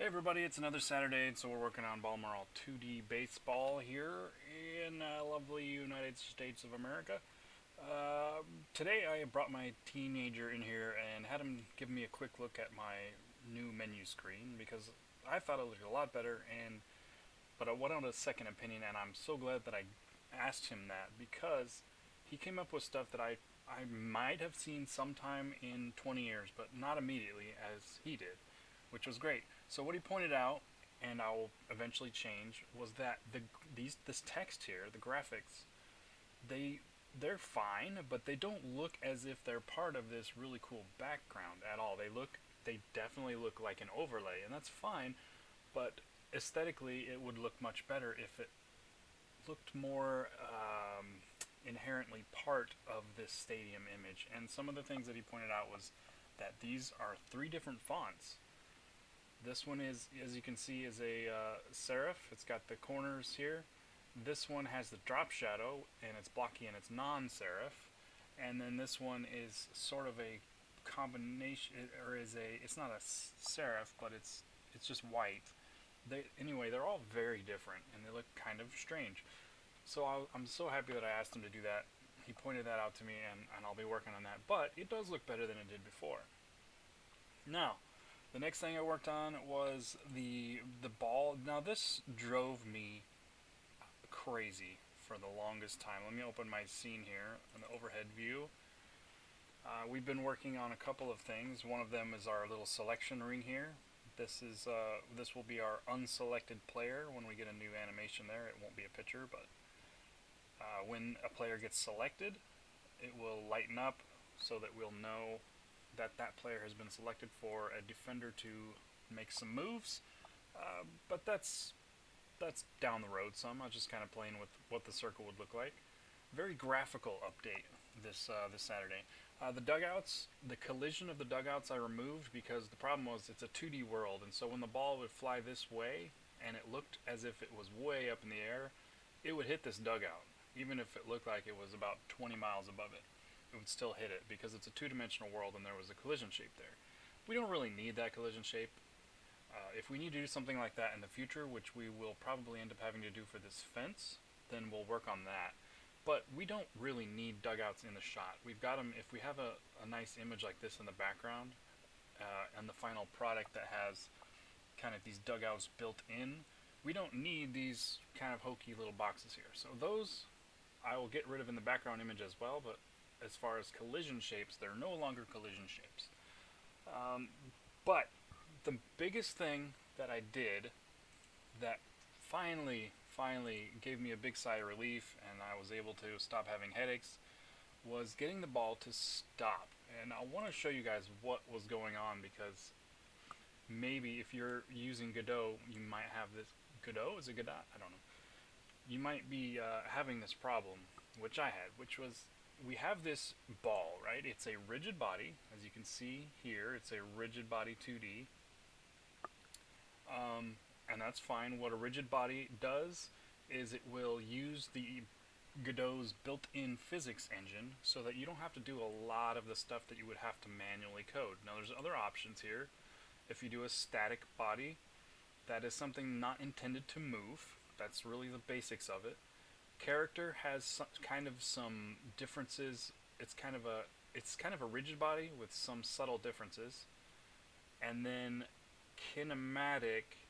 Everybody, it's another Saturday, so we're working on Balmoral 2D baseball here in lovely United States of America. Today I brought my teenager in here and had him give me a quick look at my new menu screen because I thought it looked a lot better, but I wanted a second opinion, and I'm so glad that I asked him that because he came up with stuff that I might have seen sometime in 20 years, but not immediately as he did, which was great. So what he pointed out, and I will eventually change, was that this text here, the graphics, they they're fine, but they don't look as if they're part of this really cool background at all. They definitely look like an overlay, and that's fine, but aesthetically it would look much better if it looked more inherently part of this stadium image. And some of the things that he pointed out was that these are three different fonts. This one is, as you can see, is a serif. It's got the corners here. This one has the drop shadow, and it's blocky and it's non-serif. And then this one is sort of a combination, or is a, it's not a serif, but it's just white. Anyway, they're all very different, and they look kind of strange. So I'm so happy that I asked him to do that. He pointed that out to me, and I'll be working on that. But it does look better than it did before. Now, the next thing I worked on was the ball. Now this drove me crazy for the longest time. Let me open my scene here, an overhead view. We've been working on a couple of things. One of them is our little selection ring here. This will be our unselected player when we get a new animation there. It won't be a picture, but when a player gets selected, it will lighten up so that we'll know that that player has been selected for a defender to make some moves. But that's down the road some. I was just kind of playing with what the circle would look like. Very graphical update this Saturday. The dugouts, the collision of the dugouts I removed because the problem was it's a 2D world, and so when the ball would fly this way and it looked as if it was way up in the air, it would hit this dugout, even if it looked like it was about 20 miles above it. It would still hit it because it's a two-dimensional world and there was a collision shape there. We don't really need that collision shape. If we need to do something like that in the future, which we will probably end up having to do for this fence, then we'll work on that. But we don't really need dugouts in the shot. We've got them, if we have a nice image like this in the background, and the final product that has kind of these dugouts built in, we don't need these kind of hokey little boxes here. So those I will get rid of in the background image as well, but as far as collision shapes, they're no longer collision shapes. But the biggest thing that I did that finally gave me a big sigh of relief and I was able to stop having headaches was getting the ball to stop. And I want to show you guys what was going on because maybe if you're using Godot, you might have this. Godot? Is it Godot? I don't know. You might be having this problem, which I had, which was we have this ball, right? It's a rigid body, as you can see here. It's a rigid body 2D. And that's fine. What a rigid body does is it will use the Godot's built-in physics engine so that you don't have to do a lot of the stuff that you would have to manually code. Now there's other options here. If you do a static body, that is something not intended to move. That's really the basics of it. Character has kind of some differences. It's kind of a rigid body with some subtle differences. And then kinematic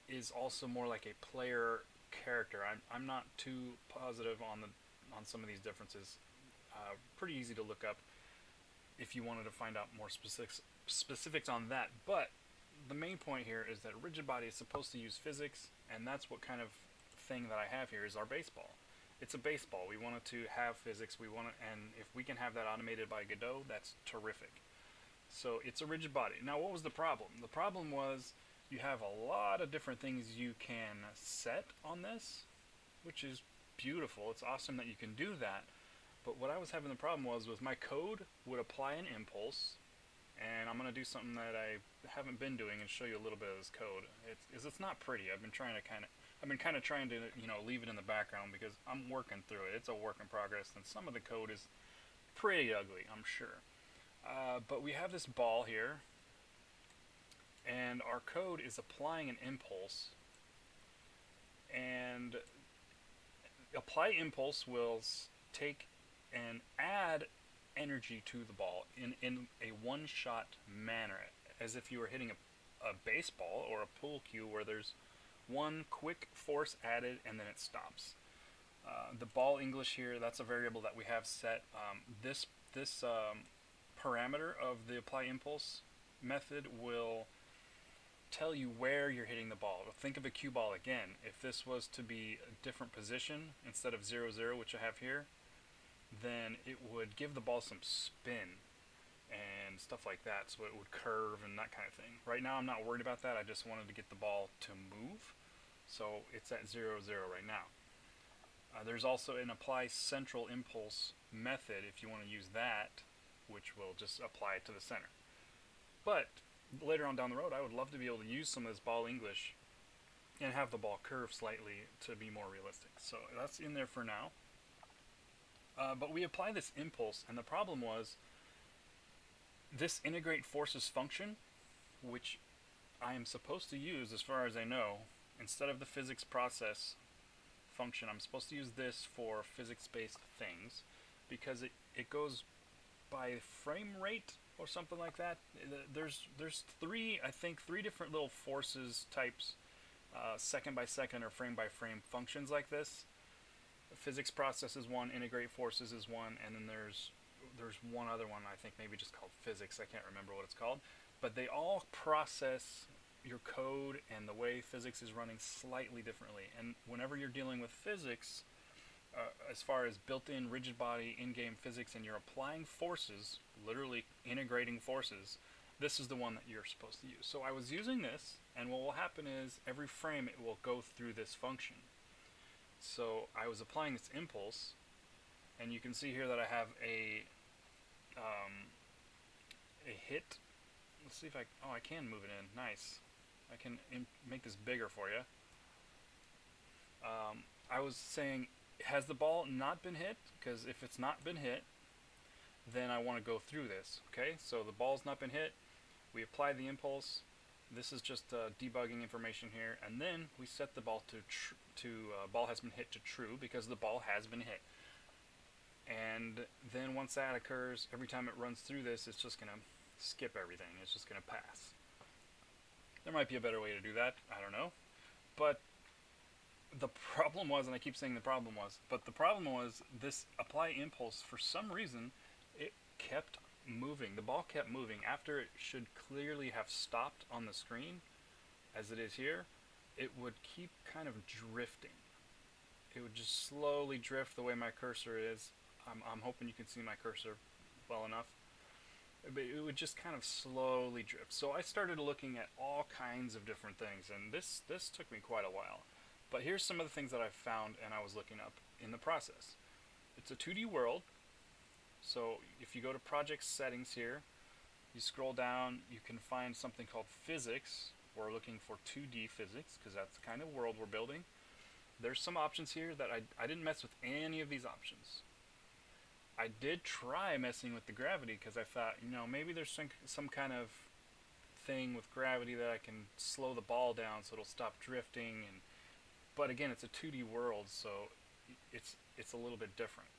is also more like a player character. I'm not too positive on some of these differences. Pretty easy to look up if you wanted to find out more specifics on that. But the main point here is that a rigid body is supposed to use physics, and that's what kind of thing that I have here is our baseball. It's a baseball. We want it to have physics. And if we can have that automated by Godot, that's terrific. So it's a rigid body. Now, what was the problem? The problem was you have a lot of different things you can set on this, which is beautiful. It's awesome that you can do that. But what I was having the problem was my code would apply an impulse, and I'm going to do something that I haven't been doing and show you a little bit of this code. It's not pretty. I've been trying to leave it in the background because I'm working through it. It's a work in progress, and some of the code is pretty ugly, I'm sure. But we have this ball here, and our code is applying an impulse, and apply impulse will take and add energy to the ball in a one-shot manner, as if you were hitting a baseball or a pool cue where there's one quick force added and then it stops. The ball English here, that's a variable that we have set. This parameter of the apply impulse method will tell you where you're hitting the ball. Think of a cue ball again. If this was to be a different position instead of 0, 0, which I have here, then it would give the ball some spin and stuff like that, so it would curve and that kind of thing. Right now I'm not worried about that. I just wanted to get the ball to move, so it's at 0, 0 right now. There's also an apply central impulse method if you want to use that, which will just apply it to the center. But later on down the road, I would love to be able to use some of this ball English and have the ball curve slightly to be more realistic. So that's in there for now. But we apply this impulse, and the problem was this integrate forces function, which I am supposed to use, as far as I know, instead of the physics process function, I'm supposed to use this for physics-based things, because it goes by frame rate or something like that. There's three different little forces types, second by second or frame by frame functions like this. Physics process is one, integrate forces is one, and then there's one other one I think maybe just called physics. I can't remember what it's called, but they all process your code and the way physics is running slightly differently. And whenever you're dealing with physics, as far as built-in rigid body in-game physics, and you're applying forces, literally integrating forces, this is the one that you're supposed to use. So I was using this, and what will happen is every frame it will go through this function. So I was applying this impulse, and you can see here that I have a hit. Let's see if I can move it in. Nice. I can make this bigger for you. I was saying, has the ball not been hit? Because if it's not been hit, then I want to go through this. Okay, so the ball's not been hit. We apply the impulse. This is just debugging information here, and then we set the ball to ball has been hit to true, because the ball has been hit. And then once that occurs, every time it runs through this, it's just going to skip everything. It's just going to pass. There might be a better way to do that. I don't know. But the problem was, and I keep saying the problem was this apply impulse, for some reason, it kept moving. The ball kept moving after it should clearly have stopped on the screen, as it is here. It would keep kind of drifting. It would just slowly drift the way my cursor is. I'm hoping you can see my cursor well enough. But it would just kind of slowly drift. So I started looking at all kinds of different things, and this took me quite a while. But here's some of the things that I found and I was looking up in the process. It's a 2D world. So if you go to project settings here, you scroll down, you can find something called physics. We're looking for 2D physics, because that's the kind of world we're building. There's some options here that I didn't mess with any of these options. I did try messing with the gravity, because I thought, maybe there's some kind of thing with gravity that I can slow the ball down so it'll stop drifting. But again, it's a 2D world, so it's a little bit different.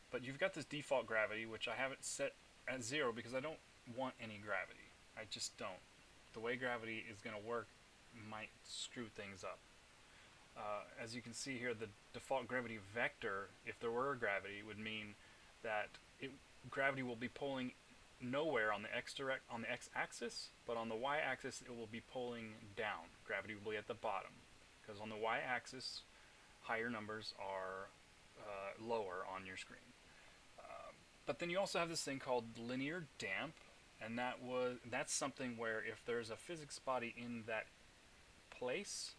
But you've got this default gravity, which I have it set at 0 because I don't want any gravity. I just don't. The way gravity is going to work might screw things up. As you can see here, the default gravity vector, if there were a gravity, would mean that gravity will be pulling nowhere on the x-axis, but on the y-axis it will be pulling down. Gravity will be at the bottom, because on the y-axis, higher numbers are lower on your screen. But then you also have this thing called linear damp, and that's something where if there's a physics body in that place,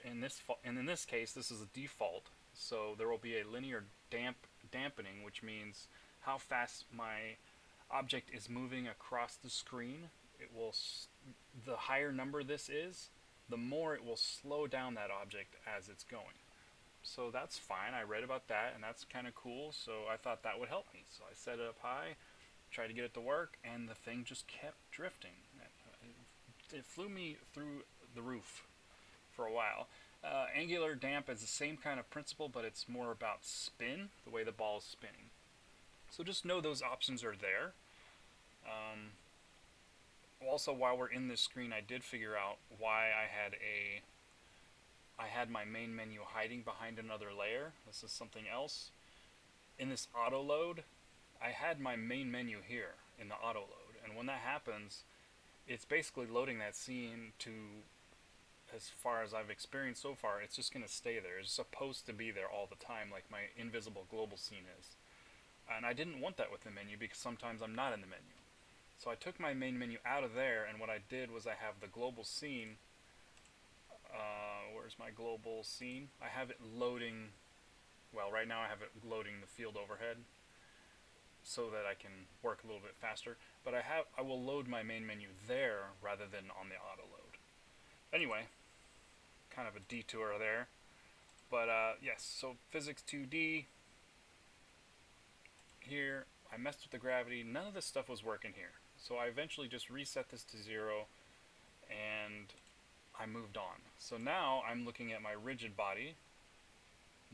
in this case, this is a default, so there will be a linear dampening, which means how fast my object is moving across the screen. The higher number this is, the more it will slow down that object as it's going. So that's fine. I read about that, and that's kind of cool, so I thought that would help me. So I set it up high, tried to get it to work, and the thing just kept drifting. it flew me through the roof for a while. Angular damp is the same kind of principle, but it's more about spin, the way the ball is spinning. So just know those options are there. Um, Also, while we're in this screen, I did figure out why I had my main menu hiding behind another layer. This is something else. In this auto load, I had my main menu here in the auto load, and when that happens, it's basically loading that scene to, as far as I've experienced so far, it's just going to stay there. It's supposed to be there all the time, like my invisible global scene is. And I didn't want that with the menu because sometimes I'm not in the menu. So I took my main menu out of there, and what I did was I have the global scene. Where's my global scene? I have it loading. Well, right now I have it loading the field overhead, so that I can work a little bit faster. But I will load my main menu there rather than on the auto load. Anyway, kind of a detour there. But yes, so physics 2D. Here, I messed with the gravity. None of this stuff was working here. So I eventually just reset this to 0, and I moved on. So now I'm looking at my rigid body,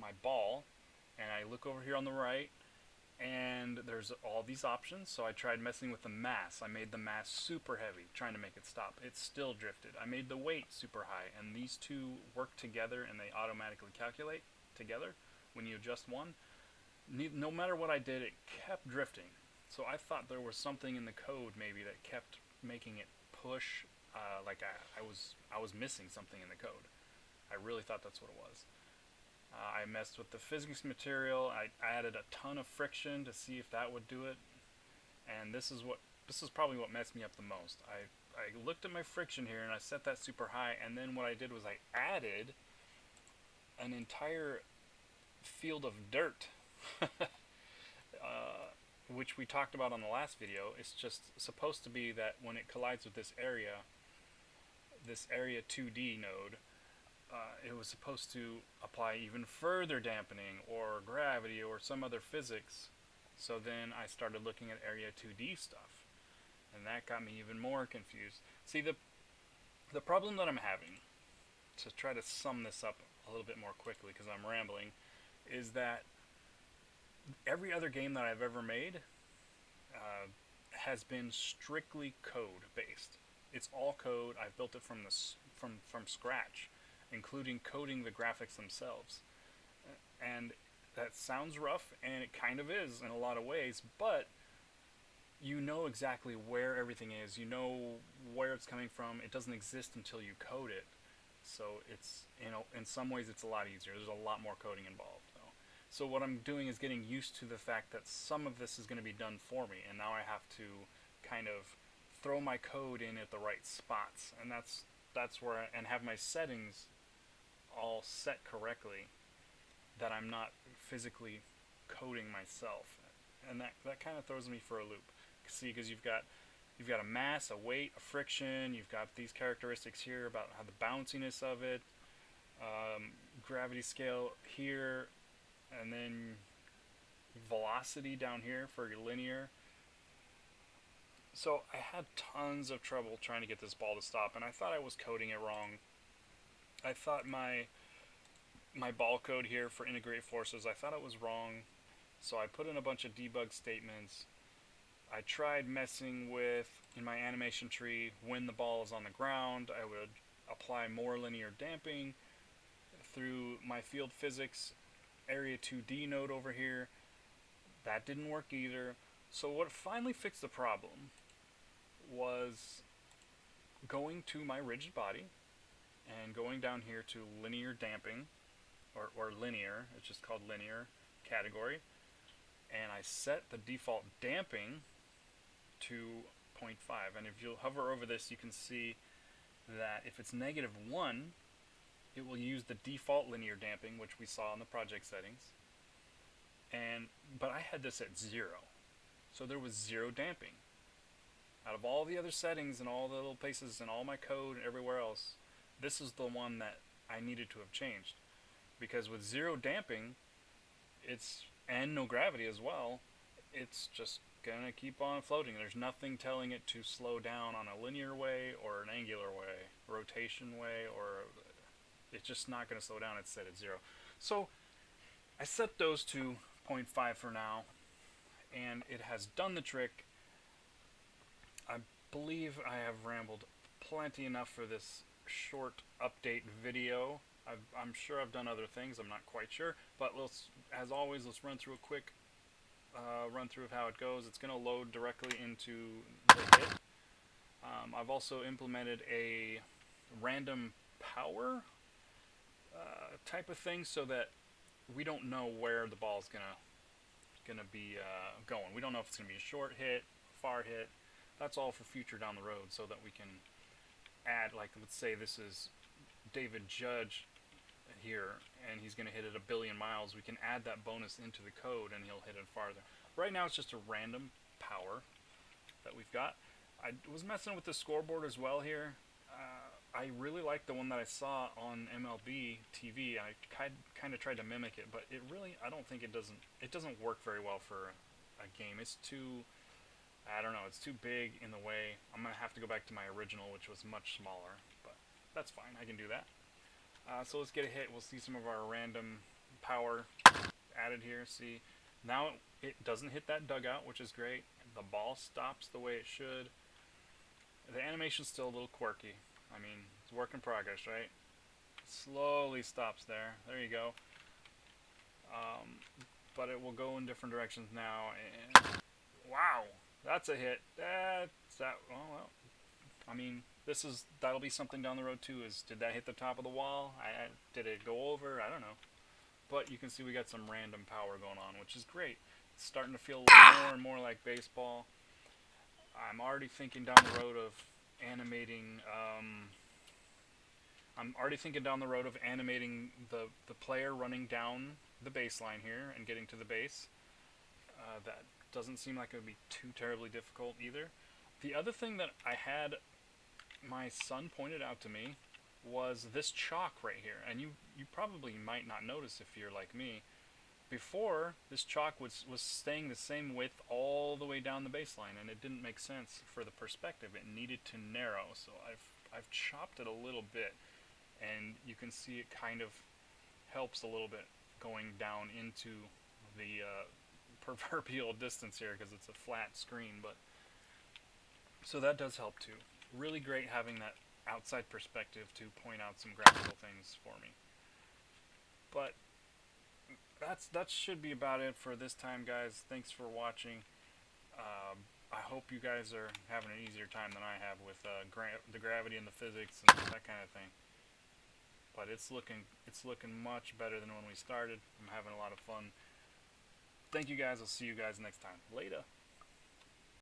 my ball, and I look over here on the right, and there's all these options. So I tried messing with the mass. I made the mass super heavy, trying to make it stop. It still drifted. I made the weight super high, and these two work together, and they automatically calculate together when you adjust one. No matter what I did, it kept drifting. So I thought there was something in the code maybe that kept making it push, like I was missing something in the code. I really thought that's what it was. I messed with the physics material. I added a ton of friction to see if that would do it. And this is probably what messed me up the most. I looked at my friction here and I set that super high, and then what I did was I added an entire field of dirt. Which we talked about on the last video. It's just supposed to be that when it collides with this area 2D node, it was supposed to apply even further dampening or gravity or some other physics. So then I started looking at area 2D stuff, and that got me even more confused. See, the problem that I'm having, to try to sum this up a little bit more quickly because I'm rambling, is that every other game that I've ever made has been strictly code based. It's all code. I've built it from scratch, including coding the graphics themselves. And that sounds rough, and it kind of is in a lot of ways, but you know exactly where everything is. You know where it's coming from. It doesn't exist until you code it. So it's, in some ways it's a lot easier. There's a lot more coding involved. So what I'm doing is getting used to the fact that some of this is going to be done for me, and now I have to kind of throw my code in at the right spots, and that's where and have my settings all set correctly, that I'm not physically coding myself, and that kind of throws me for a loop. See, because you've got a mass, a weight, a friction. You've got these characteristics here about how the bounciness of it, gravity scale here. And then velocity down here for your linear. So I had tons of trouble trying to get this ball to stop, and I thought I was coding it wrong. I thought my ball code here for integrate forces, I thought it was wrong. So I put in a bunch of debug statements. I tried messing with, in my animation tree, when the ball is on the ground, I would apply more linear damping through my field physics area 2D node over here. That didn't work either. So what finally fixed the problem was going to my rigid body and going down here to linear damping, or linear, it's just called linear category, and I set the default damping to 0.5. And if you'll hover over this, you can see that if it's -1, it will use the default linear damping, which we saw in the project settings. But I had this at 0. So there was 0 damping. Out of all the other settings and all the little places and all my code and everywhere else, this is the one that I needed to have changed. Because with 0 damping, and no gravity as well, it's just gonna keep on floating. There's nothing telling it to slow down on a linear way or an angular way, rotation way, or it's just not gonna slow down. It's set at 0. So I set those to 0.5 for now, and it has done the trick. I believe I have rambled plenty enough for this short update video. I'm sure I've done other things, I'm not quite sure, but as always, let's run through a quick run through of how it goes. It's going to load directly into the hit. I've also implemented a random power type of thing so that we don't know where the ball is gonna be going. We don't know if it's gonna be a short hit, far hit. That's all for future down the road, so that we can add, like, let's say this is David Judge here, and he's going to hit it 1,000,000,000 miles. We can add that bonus into the code, and he'll hit it farther. Right now, it's just a random power that we've got. I was messing with the scoreboard as well here. I really like the one that I saw on MLB TV. I kind of tried to mimic it, but it really, I don't think it doesn't work very well for a game. It's too, I don't know, it's too big in the way. I'm going to have to go back to my original, which was much smaller, but that's fine. I can do that. So let's get a hit. We'll see some of our random power added here. See, now it doesn't hit that dugout, which is great. The ball stops the way it should. The animation's still a little quirky. I mean, it's work in progress, right? Slowly stops there. There you go. But it will go in different directions now. And wow, that's a hit. Well, I mean, that'll be something down the road too. Did that hit the top of the wall? Did it go over? I don't know. But you can see we got some random power going on, which is great. It's starting to feel more and more like baseball. I'm already thinking down the road of animating. The player running down the baseline here and getting to the base. That doesn't seem like it would be too terribly difficult either. The other thing that I had my son pointed out to me was this chalk right here, and you probably might not notice if you're like me. Before, this chalk was staying the same width all the way down the baseline, and it didn't make sense for the perspective. It needed to narrow, so I've chopped it a little bit, and you can see it kind of helps a little bit going down into the proverbial distance here, because it's a flat screen. But so that does help too. Really great having that outside perspective to point out some graphical things for me. But that should be about it for this time, guys. Thanks for watching. I hope you guys are having an easier time than I have with the gravity and the physics and that kind of thing. But it's looking much better than when we started. I'm having a lot of fun. Thank you guys. I'll see you guys next time. Later.